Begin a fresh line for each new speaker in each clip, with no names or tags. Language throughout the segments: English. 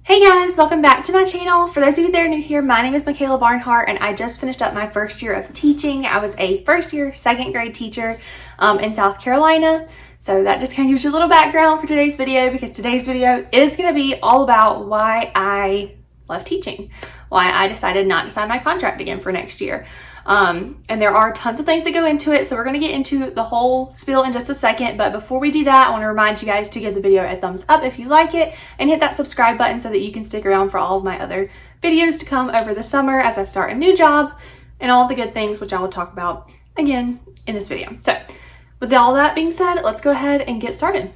Hey guys, welcome back to my channel. For those of you that are new here, my name is Michaela Barnhart and I just finished up my first year of teaching. I was a first year, second grade teacher in South Carolina. So that just kind of gives you a little background for today's video, because today's video is going to be all about why I left teaching, why I decided not to sign my contract again for next year. And there are tons of things that go into it, so we're going to get into the whole spiel in just a second. But before we do that, I want to remind you guys to give the video a thumbs up if you like it, and hit that subscribe button so that you can stick around for all of my other videos to come over the summer as I start a new job and all the good things, which I will talk about again in this video. So with all that being said, let's go ahead and get started.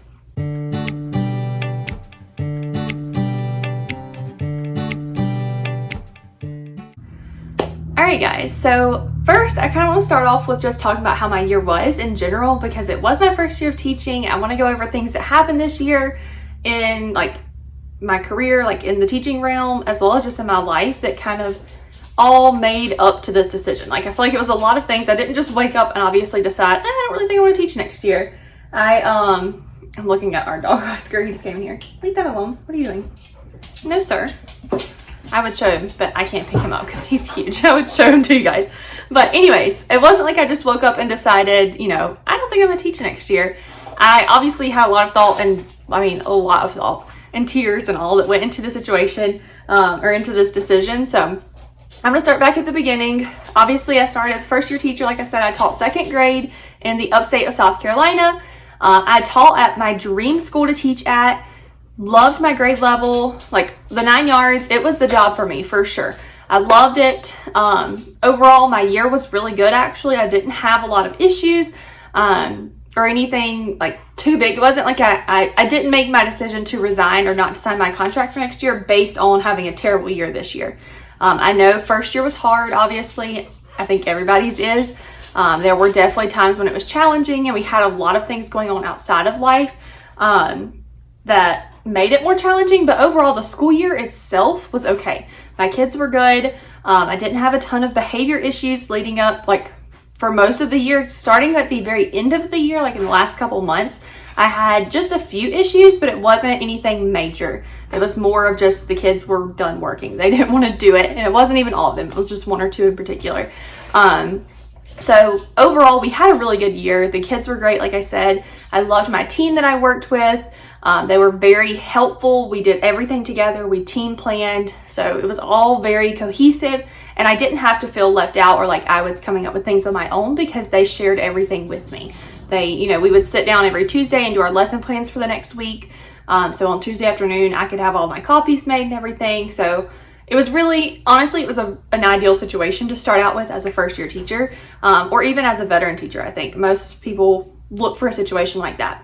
Alright guys, so first I kind of want to start off with just talking about how my year was in general, because it was my first year of teaching. I want to go over things that happened this year in my career, in the teaching realm, as well as just in my life, that kind of all made up to this decision. I feel like it was a lot of things. I didn't just wake up and obviously decide, I don't really think I want to teach next year. I'm looking at our dog Oscar. He just came in here. Leave that alone. What are you doing? No sir. I would show him, but I can't pick him up because he's huge. I would show him to you guys. But anyways, it wasn't like I just woke up and decided, I don't think I'm going to teach next year. I obviously had a lot of thought, and a lot of thought and tears and all that went into the situation, or into this decision. So I'm going to start back at the beginning. Obviously, I started as first year teacher. Like I said, I taught second grade in the upstate of South Carolina. I taught at my dream school to teach at. Loved my grade level, the 9 yards. It was the job for me for sure. I loved it. Overall, my year was really good actually. I didn't have a lot of issues or anything too big. It wasn't like I didn't make my decision to resign or not to sign my contract for next year based on having a terrible year this year. I know first year was hard, obviously. I think everybody's is. There were definitely times when it was challenging, and we had a lot of things going on outside of life that made it more challenging, but overall the school year itself was okay. My kids were good. I didn't have a ton of behavior issues leading up for most of the year. Starting at the very end of the year, in the last couple months, I had just a few issues, but it wasn't anything major. It was more of just the kids were done working. They didn't want to do it, and it wasn't even all of them. It was just one or two in particular. So overall, we had a really good year. The kids were great, like I said. I loved my team that I worked with. They were very helpful. We did everything together. We team planned. So it was all very cohesive, and I didn't have to feel left out or like I was coming up with things on my own, because they shared everything with me. We would sit down every Tuesday and do our lesson plans for the next week. So on Tuesday afternoon, I could have all my copies made and everything. So it was really, honestly, it was an ideal situation to start out with as a first year teacher, or even as a veteran teacher. I think most people look for a situation like that.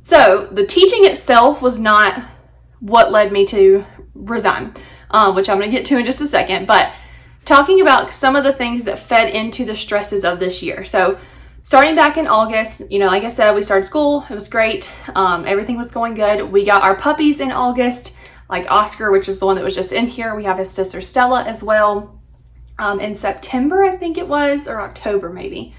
So the teaching itself was not what led me to resign, which I'm going to get to in just a second, but talking about some of the things that fed into the stresses of this year. So starting back in August, like I said, we started school. It was great. Everything was going good. We got our puppies in August, like Oscar, which is the one that was just in here. We have his sister Stella as well. In September, I think it was, or October maybe.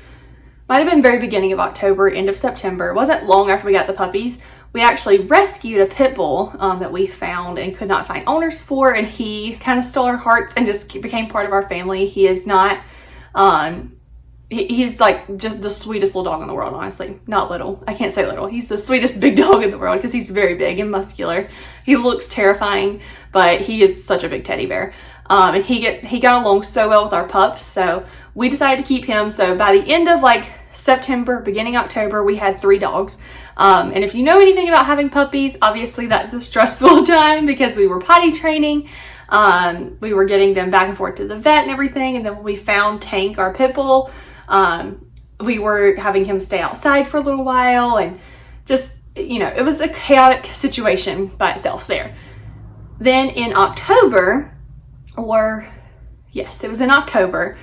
Might have been very beginning of October, end of September. It wasn't long after we got the puppies. We actually rescued a pit bull that we found and could not find owners for, and he kind of stole our hearts and just became part of our family. He is not, he's just the sweetest little dog in the world, honestly. Not little. I can't say little. He's the sweetest big dog in the world because he's very big and muscular. He looks terrifying, but he is such a big teddy bear. And he got along so well with our pups, so we decided to keep him. So by the end of September, beginning October, we had 3 dogs. And if you know anything about having puppies, obviously that's a stressful time because we were potty training. We were getting them back and forth to the vet and everything. And then when we found Tank, our pit bull, we were having him stay outside for a little while, and just, it was a chaotic situation by itself there. Then in October, it was in October,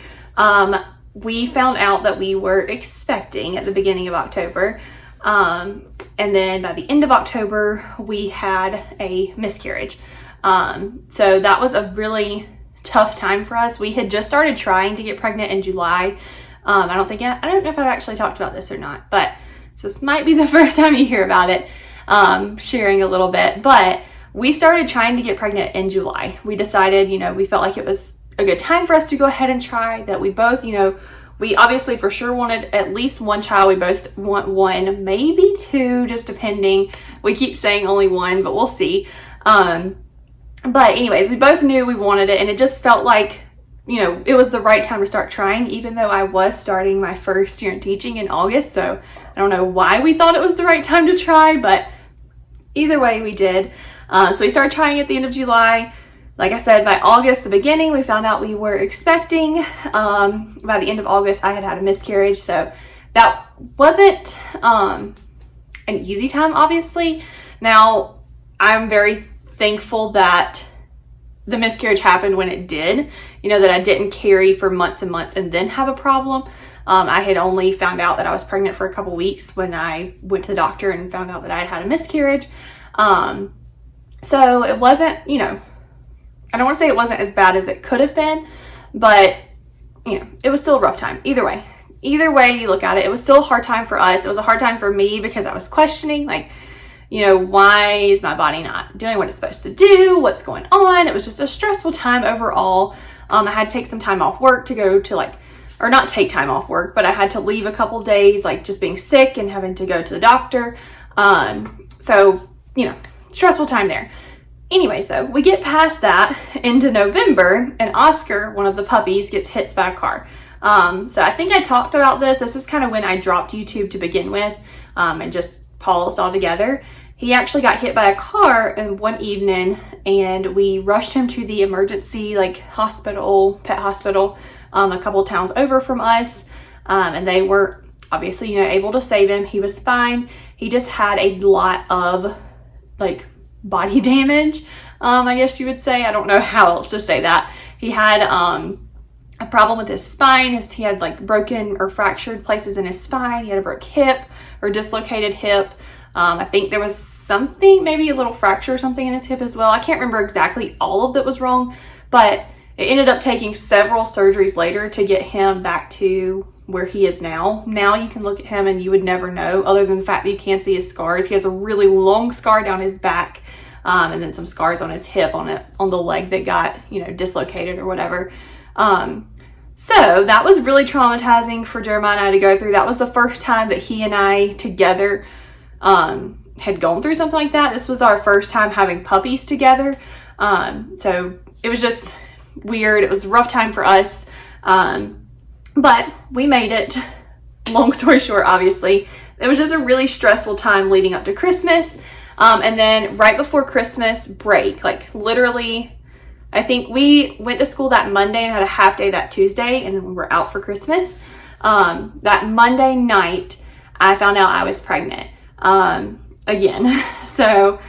we found out that we were expecting at the beginning of October. And then by the end of October, we had a miscarriage. So that was a really tough time for us. We had just started trying to get pregnant in July. I don't know if I've actually talked about this or not, but this might be the first time you hear about it, sharing a little bit. But we started trying to get pregnant in July. We decided, we felt like it was a good time for us to go ahead and try, that we both, we obviously for sure wanted at least one child. We both want one, maybe two, just depending. We keep saying only one, but we'll see. But anyways, we both knew we wanted it, and it just felt like, it was the right time to start trying, even though I was starting my first year in teaching in August. So I don't know why we thought it was the right time to try, but either way we did. So we started trying at the end of July. Like I said, by August, the beginning, we found out we were expecting. By the end of August, I had a miscarriage. So that wasn't an easy time, obviously. Now, I'm very thankful that the miscarriage happened when it did, that I didn't carry for months and months and then have a problem. I had only found out that I was pregnant for a couple weeks when I went to the doctor and found out that I had a miscarriage. So it wasn't, I don't want to say it wasn't as bad as it could have been, but, it was still a rough time. Either way you look at it, it was still a hard time for us. It was a hard time for me because I was questioning, why is my body not doing what it's supposed to do? What's going on? It was just a stressful time overall. I had to take some time off work to go to or not take time off work, but I had to leave a couple days, just being sick and having to go to the doctor. So, stressful time there. Anyway, so we get past that into November, and Oscar, one of the puppies, gets hit by a car. So I think I talked about this. This is kind of when I dropped YouTube to begin with, and just paused altogether. He actually got hit by a car in one evening, and we rushed him to the emergency hospital, pet hospital, a couple of towns over from us. And they were obviously, able to save him. He was fine. He just had a lot of body damage, I guess you would say. I don't know how else to say that. He had a problem with his spine. He had broken or fractured places in his spine. He had a broke hip or dislocated hip. I think there was something, maybe a little fracture or something in his hip as well. I can't remember exactly all of that was wrong, but it ended up taking several surgeries later to get him back to where he is now. Now you can look at him and you would never know, other than the fact that you can't see his scars. He has a really long scar down his back, and then some scars on his hip, on the leg that got, dislocated or whatever. So that was really traumatizing for Jeremiah and I to go through. That was the first time that he and I together had gone through something like that. This was our first time having puppies together. So it was just weird. It was a rough time for us. But we made it. Long story short, obviously, it was just a really stressful time leading up to Christmas. And then right before Christmas break, literally, I think we went to school that Monday and had a half day that Tuesday, and then we were out for Christmas. That Monday night, I found out I was pregnant again. So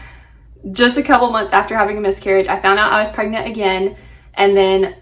just a couple months after having a miscarriage, I found out I was pregnant again. And then,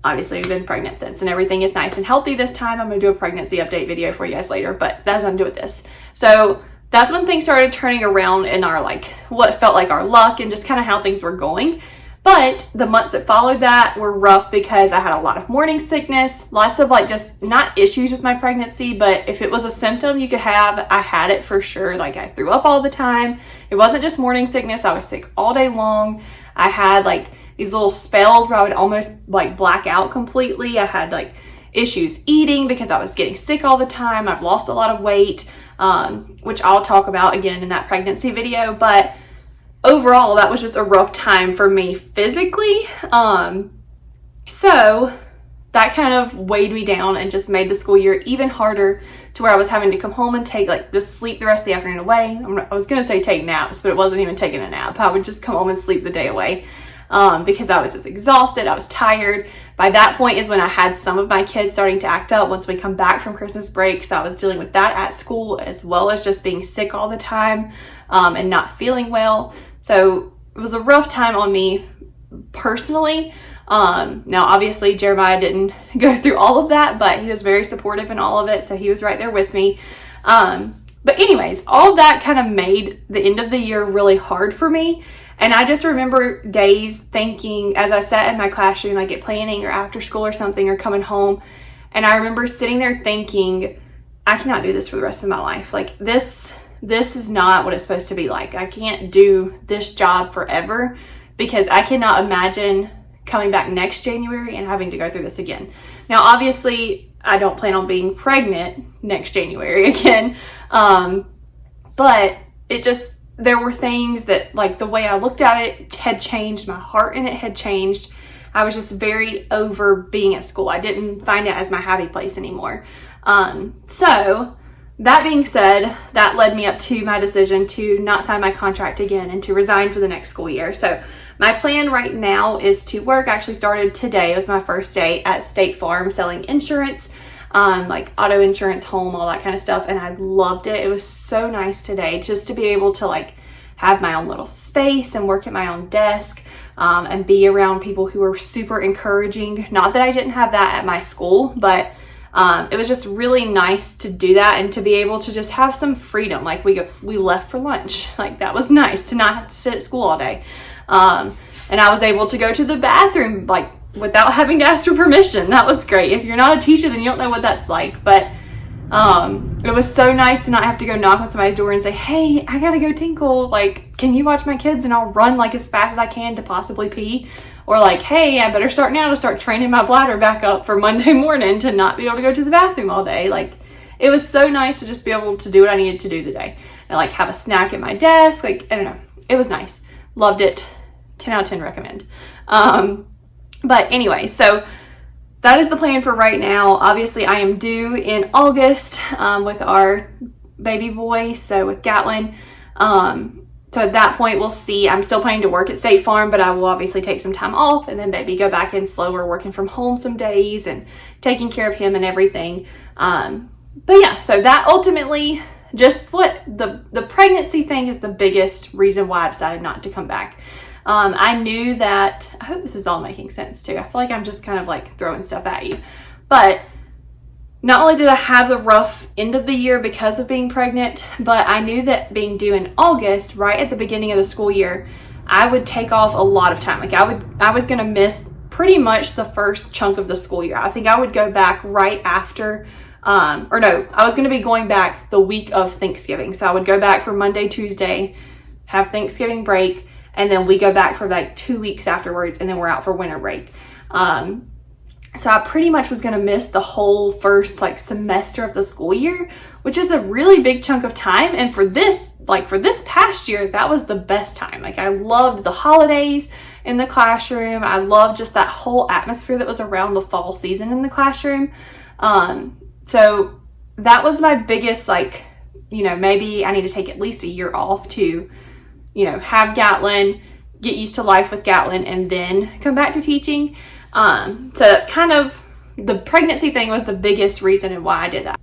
obviously we've been pregnant since, and everything is nice and healthy this time. I'm going to do a pregnancy update video for you guys later, but that has nothing to do with this. So that's when things started turning around in our, what felt like our luck and just kind of how things were going. But the months that followed that were rough because I had a lot of morning sickness, lots of just not issues with my pregnancy, but if it was a symptom you could have, I had it for sure. I threw up all the time. It wasn't just morning sickness. I was sick all day long. I had these little spells where I would almost black out completely. I had issues eating because I was getting sick all the time. I've lost a lot of weight, which I'll talk about again in that pregnancy video. But overall, that was just a rough time for me physically. So that kind of weighed me down and just made the school year even harder, to where I was having to come home and take just sleep the rest of the afternoon away. I was going to say take naps, but it wasn't even taking a nap. I would just come home and sleep the day away. Because I was just exhausted. I was tired. By that point is when I had some of my kids starting to act up once we come back from Christmas break. So I was dealing with that at school, as well as just being sick all the time, and not feeling well. So it was a rough time on me personally. Now obviously Jeremiah didn't go through all of that, but he was very supportive in all of it. So he was right there with me. But anyways, all of that kind of made the end of the year really hard for me. And I just remember days thinking, as I sat in my classroom, at planning or after school or something, or coming home, and I remember sitting there thinking, I cannot do this for the rest of my life. this is not what it's supposed to be like. I can't do this job forever because I cannot imagine coming back next January and having to go through this again. Now, obviously, I don't plan on being pregnant next January again. But there were things that, like, the way I looked at it had changed. My heart in it had changed. I was just very over being at school. I didn't find it as my happy place anymore. So that being said, that led me up to my decision to not sign my contract again and to resign for the next school year. So my plan right now is to work. I actually started today. It was my first day at State Farm selling insurance, like auto insurance, home, all that kind of stuff. And I loved it. It was so nice today just to be able to like have my own little space and work at my own desk, and be around people who were super encouraging. Not that I didn't have that at my school, but it was just really nice to do that and to be able to just have some freedom. Like we left for lunch. Like that was nice to not have to sit at school all day. And I was able to go to the bathroom like without having to ask for permission. That was great. If you're not a teacher, then you don't know what that's like. But it was so nice to not have to go knock on somebody's door and say, hey, I gotta go tinkle. Like, can you watch my kids? And I'll run like as fast as I can to possibly pee. Or like, hey, I better start now to start training my bladder back up for Monday morning to not be able to go to the bathroom all day. Like, it was so nice to just be able to do what I needed to do today. And like have a snack at my desk. Like, I don't know. It was nice. Loved it. 10 out of 10 recommend. But anyway, so that is the plan for right now. Obviously, I am due in August with our baby boy, so with Gatlin. So at that point, we'll see. I'm still planning to work at State Farm, but I will obviously take some time off and then maybe go back in slower, working from home some days and taking care of him and everything. But yeah, so that ultimately just what the pregnancy thing is the biggest reason why I decided not to come back. I knew that, I hope this is all making sense too. I feel like I'm just kind of like throwing stuff at you. But not only did I have the rough end of the year because of being pregnant, but I knew that being due in August, right at the beginning of the school year, I would take off a lot of time. Like I was going to miss pretty much the first chunk of the school year. I think I would go back right after, I was going to be going back the week of Thanksgiving. So I would go back for Monday, Tuesday, have Thanksgiving break, and then we go back for like 2 weeks afterwards, and then we're out for winter break. So I pretty much was going to miss the whole first like semester of the school year, which is a really big chunk of time. And for this past year, that was the best time. Like I loved the holidays in the classroom. I loved just that whole atmosphere that was around the fall season in the classroom. So that was my biggest, like, maybe I need to take at least a year off to, have Gatlin, get used to life with Gatlin, and then come back to teaching. So that's kind of, the pregnancy thing was the biggest reason and why I did that.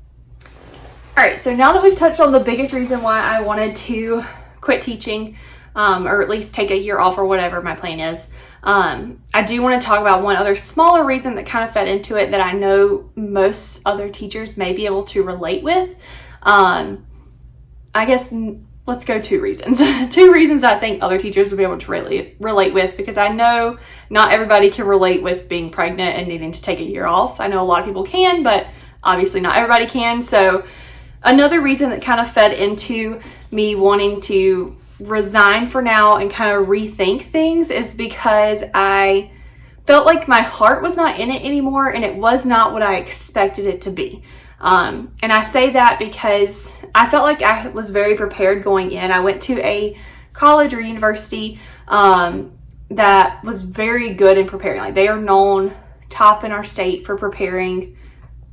All right, so now that we've touched on the biggest reason why I wanted to quit teaching, or at least take a year off or whatever my plan is, I do want to talk about one other smaller reason that kind of fed into it that I know most other teachers may be able to relate with. I guess let's go 2 reasons. 2 reasons I think other teachers will be able to relate with, because I know not everybody can relate with being pregnant and needing to take a year off. I know a lot of people can, but obviously not everybody can. So another reason that kind of fed into me wanting to resign for now and kind of rethink things is because I felt like my heart was not in it anymore, and it was not what I expected it to be. And I say that because I felt like I was very prepared going in. I went to a college or university that was very good in preparing. Like they are known top in our state for preparing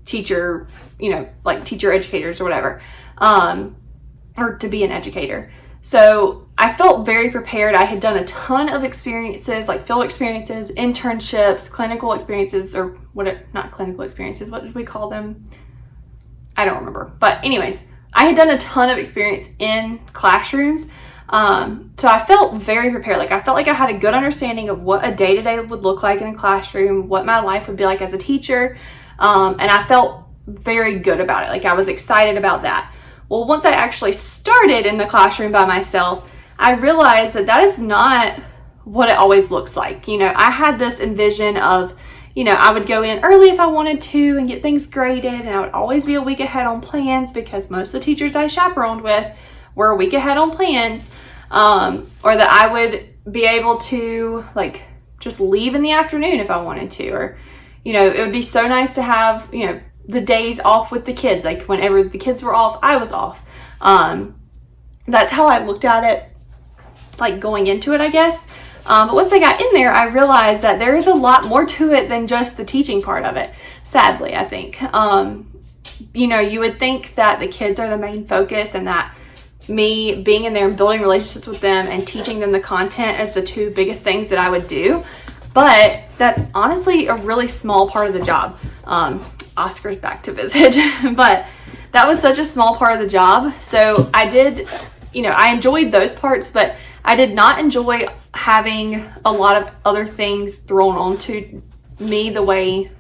teacher educators or whatever, or to be an educator. So I felt very prepared. I had done a ton of experiences, like field experiences, internships, clinical experiences, or not clinical experiences, what did we call them? I don't remember. But anyways, I had done a ton of experience in classrooms. So I felt very prepared. Like I felt like I had a good understanding of what a day-to-day would look like in a classroom, what my life would be like as a teacher. And I felt very good about it. Like I was excited about that. Well, once I actually started in the classroom by myself, I realized that is not what it always looks like. I had this envision of, I would go in early if I wanted to and get things graded, and I would always be a week ahead on plans because most of the teachers I chaperoned with we're a week ahead on plans, or that I would be able to like just leave in the afternoon if I wanted to, or, you know, it would be so nice to have, you know, the days off with the kids. Like whenever the kids were off, I was off. That's how I looked at it, like going into it, I guess. But once I got in there, I realized that there is a lot more to it than just the teaching part of it. Sadly, I think. You know, you would think that the kids are the main focus and that me being in there and building relationships with them and teaching them the content as the two biggest things that I would do. But that's honestly a really small part of the job. Oscar's back to visit. But that was such a small part of the job. So I did, you know, I enjoyed those parts, but I did not enjoy having a lot of other things thrown onto me the way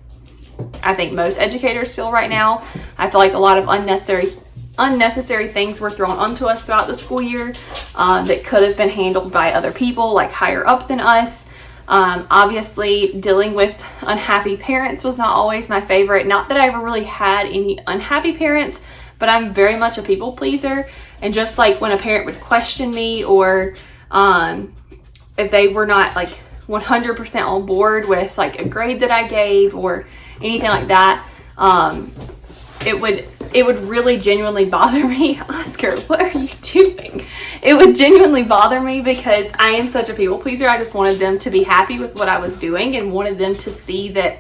I think most educators feel right now. I feel like a lot of unnecessary things were thrown onto us throughout the school year that could have been handled by other people, like higher up than us. Obviously, dealing with unhappy parents was not always my favorite. Not that I ever really had any unhappy parents, but I'm very much a people pleaser. And just like when a parent would question me, or if they were not like 100% on board with like a grade that I gave or anything like that, it would really genuinely bother me. Oscar, what are you doing? It would genuinely bother me because I am such a people pleaser. I just wanted them to be happy with what I was doing and wanted them to see that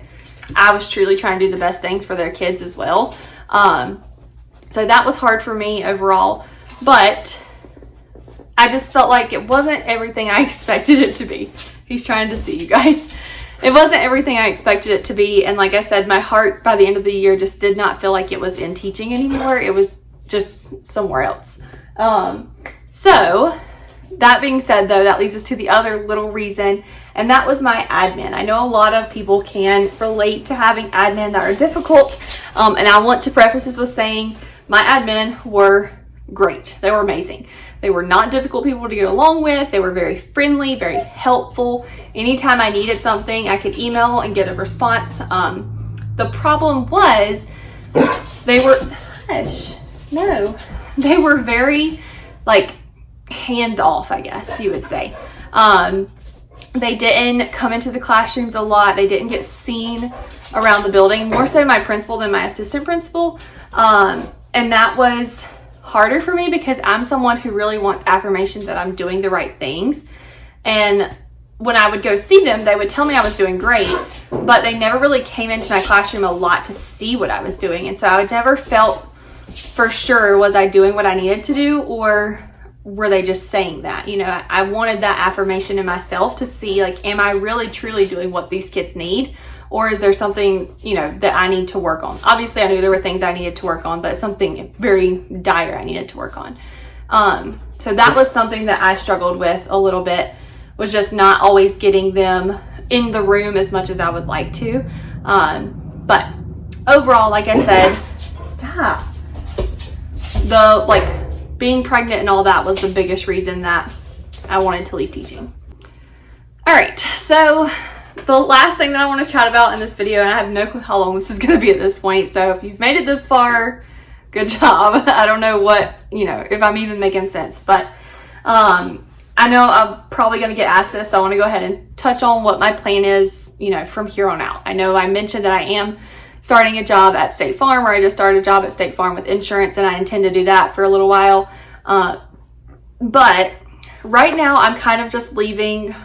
I was truly trying to do the best things for their kids as well. So that was hard for me overall, but I just felt like it wasn't everything I expected it to be. He's trying to see you guys. It wasn't everything I expected it to be. And like I said, my heart by the end of the year just did not feel like it was in teaching anymore. It was just somewhere else. So that being said, though, that leads us to the other little reason, and that was my admin. I know a lot of people can relate to having admin that are difficult. And I want to preface this with saying my admin were great. They were amazing. They were not difficult people to get along with. They were very friendly, very helpful. Anytime I needed something, I could email and get a response. The problem was they were, they were very like hands off, I guess you would say. They didn't come into the classrooms a lot. They didn't get seen around the building, more so my principal than my assistant principal. And that was harder for me because I'm someone who really wants affirmation that I'm doing the right things. And when I would go see them, they would tell me I was doing great, but they never really came into my classroom a lot to see what I was doing. And so I never felt for sure, was I doing what I needed to do, or were they just saying that? You know, I wanted that affirmation in myself to see, like, am I really truly doing what these kids need? Or is there something, you know, that I need to work on? Obviously, I knew there were things I needed to work on, but something very dire I needed to work on. So that was something that I struggled with a little bit, was just not always getting them in the room as much as I would like to. But overall, like I said, stop. Being pregnant and all that was the biggest reason that I wanted to leave teaching. All right, so the last thing that I want to chat about in this video, and I have no clue how long this is going to be at this point, so if you've made it this far, good job. I don't know what, you know, if I'm even making sense, but I know I'm probably going to get asked this, so I want to go ahead and touch on what my plan is, you know, from here on out. I know I mentioned that I am starting a job at State Farm, or I just started a job at State Farm with insurance, and I intend to do that for a little while. But right now I'm kind of just leaving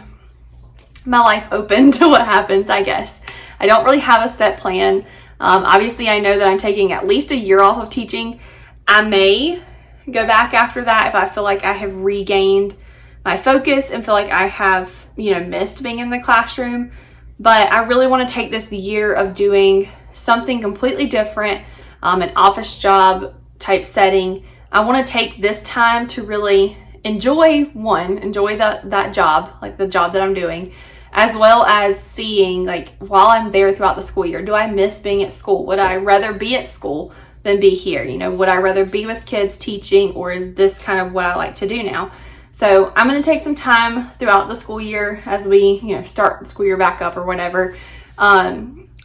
my life open to what happens, I guess. I don't really have a set plan. Obviously, I know that I'm taking at least a year off of teaching. I may go back after that if I feel like I have regained my focus and feel like I have, you know, missed being in the classroom. But I really want to take this year of doing something completely different, an office job type setting. I want to take this time to really enjoy that job, like the job that I'm doing, as well as seeing, like, while I'm there throughout the school year, do I miss being at school? Would I rather be at school than be here? You know, would I rather be with kids teaching, or is this kind of what I like to do now? So I'm going to take some time throughout the school year as we, you know, start the school year back up or whatever,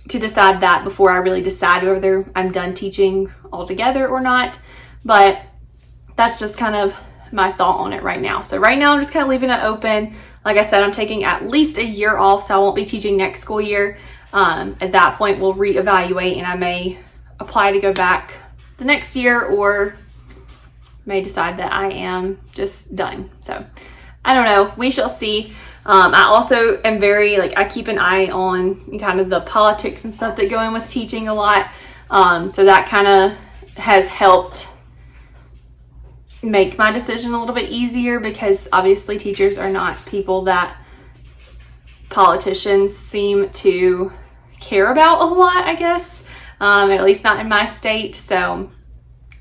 to decide that before I really decide whether I'm done teaching altogether or not. But that's just kind of my thought on it right now. So right now I'm just kind of leaving it open. Like I said, I'm taking at least a year off, so I won't be teaching next school year. At that point, we'll reevaluate, and I may apply to go back the next year, or may decide that I am just done. So I don't know. We shall see. I also am very, I keep an eye on kind of the politics and stuff that go in with teaching a lot. So that kind of has helped make my decision a little bit easier, because obviously teachers are not people that politicians seem to care about a lot, I guess, at least not in my state. So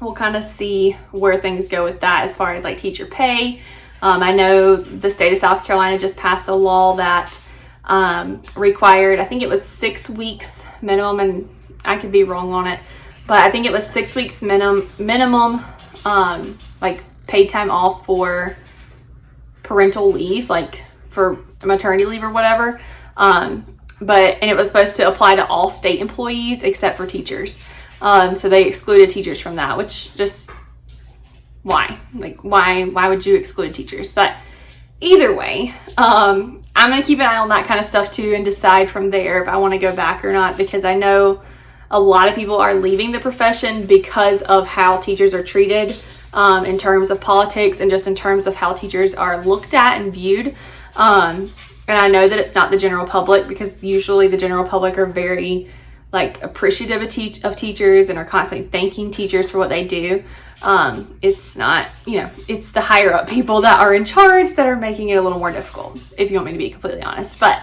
we'll kind of see where things go with that as far as teacher pay. I know the state of South Carolina just passed a law that required, I think it was 6 weeks minimum, and I could be wrong on it, but I think it was 6 weeks minimum paid time off for parental leave, for maternity leave or whatever. And it was supposed to apply to all state employees except for teachers. So they excluded teachers from that, which just, why? Why would you exclude teachers? But either way, I'm going to keep an eye on that kind of stuff too, and decide from there if I want to go back or not, because I know a lot of people are leaving the profession because of how teachers are treated, in terms of politics, and just in terms of how teachers are looked at and viewed. And I know that it's not the general public, because usually the general public are very appreciative of teachers and are constantly thanking teachers for what they do. It's not, it's the higher up people that are in charge that are making it a little more difficult, if you want me to be completely honest. But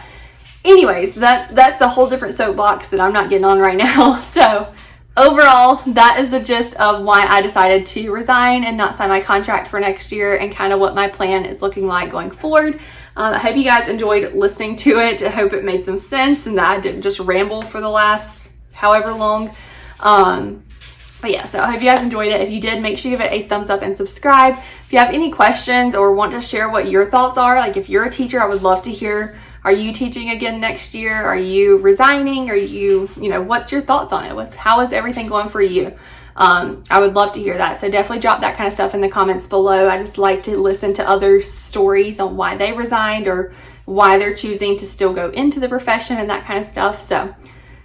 anyways, that's a whole different soapbox that I'm not getting on right now. So overall, that is the gist of why I decided to resign and not sign my contract for next year, and kind of what my plan is looking like going forward. I hope you guys enjoyed listening to it. I hope it made some sense and that I didn't just ramble for the last however long. But yeah, so I hope you guys enjoyed it. If you did, make sure you give it a thumbs up and subscribe. If you have any questions or want to share what your thoughts are, if you're a teacher, I would love to hear. Are you teaching again next year? Are you resigning? Are you, what's your thoughts on it? How is everything going for you? I would love to hear that. So definitely drop that kind of stuff in the comments below. I just like to listen to other stories on why they resigned, or why they're choosing to still go into the profession and that kind of stuff. So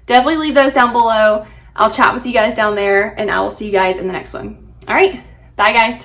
definitely leave those down below. I'll chat with you guys down there, and I will see you guys in the next one. All right. Bye, guys.